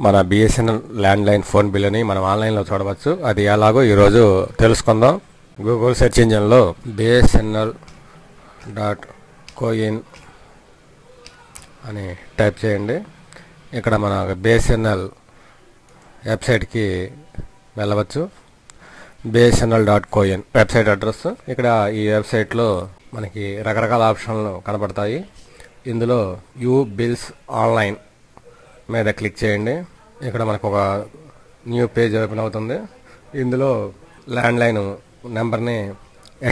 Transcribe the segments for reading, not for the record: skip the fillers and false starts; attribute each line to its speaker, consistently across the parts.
Speaker 1: మన BSNL landline phone బిల్లుని మనం ఆన్లైన్లో చూడవచ్చు. అది ఎలాగో ఈరోజు తెలుసుకుందాం. గూగుల్ సెర్చ్ ఇంజిన్లో BSNL.coin అని టైప్ చేయండి. ఇక్కడ మన బిఎస్ఎన్ఎల్ వెబ్సైట్కి వెళ్ళవచ్చు. BSNL.coin website address. ఇక్కడ ఈ వెబ్సైట్లో మనకి రకరకాల ఆప్షన్లు కనబడతాయి. ఇందులో యూ బిల్స్ ఆన్లైన్ మీద క్లిక్ చేయండి. ఇక్కడ మనకు ఒక న్యూ పేజ్ ఓపెన్ అవుతుంది. ఇందులో ల్యాండ్లైన్ నెంబర్ని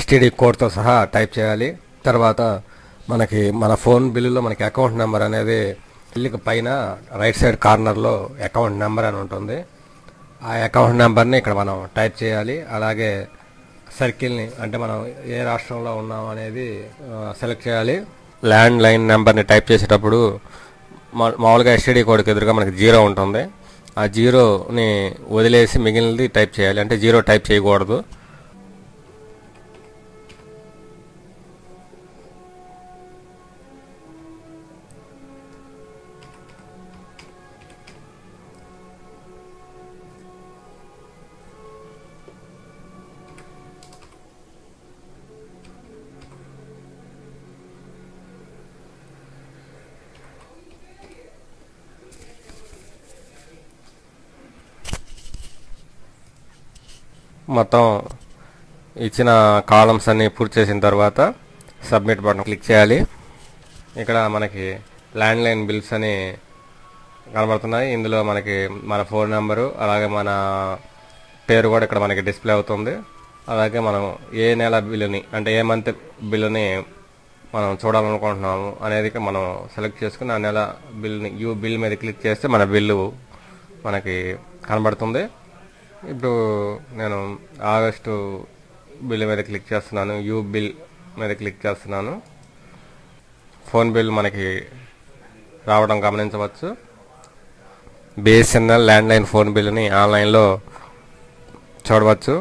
Speaker 1: STD కోడ్తో సహా టైప్ చేయాలి. తర్వాత మనకి మన ఫోన్ బిల్లులో మనకి అకౌంట్ నెంబర్ అనేది బిల్లుకి పైన రైట్ సైడ్ కార్నర్లో అకౌంట్ నెంబర్ అని ఉంటుంది. ఆ అకౌంట్ నెంబర్ని ఇక్కడ మనం టైప్ చేయాలి. అలాగే సర్కిల్ని అంటే మనం ఏ రాష్ట్రంలో ఉన్నాం అనేది సెలెక్ట్ చేయాలి. ల్యాండ్లైన్ నెంబర్ని టైప్ చేసేటప్పుడు మామూలుగా STD కోడ్కి ఎదురుగా మనకి 0 ఉంటుంది. ఆ 0ని వదిలేసి మిగిలినది టైప్ చేయాలి. అంటే 0 టైప్ చేయకూడదు. మొత్తం ఇచ్చిన కాలమ్స్ అన్ని పూర్తి చేసిన తర్వాత సబ్మిట్ బటన్ క్లిక్ చేయాలి. ఇక్కడ మనకి ల్యాండ్లైన్ బిల్స్ అని కనబడుతున్నాయి. ఇందులో మనకి మన ఫోన్ నెంబరు అలాగే మన పేరు కూడా ఇక్కడ మనకి డిస్ప్లే అవుతుంది. అలాగే మనం ఏ నెల బిల్లుని అంటే ఏ మంత్ బిల్లుని మనం చూడాలనుకుంటున్నాము అనేది మనం సెలెక్ట్ చేసుకుని ఆ నెల బిల్ని యూ బిల్ మీద క్లిక్ చేస్తే మన బిల్లు మనకి కనబడుతుంది. ఇప్పుడు నేను ఆగస్టు బిల్ మీద క్లిక్ చేస్తున్నాను. యూ బిల్ మీద క్లిక్ చేస్తున్నాను. ఫోన్ బిల్ మనకి రావడం గమనించవచ్చు. BSNL ల్యాండ్లైన్ ఫోన్ బిల్ని ఆన్లైన్లో చూడవచ్చు.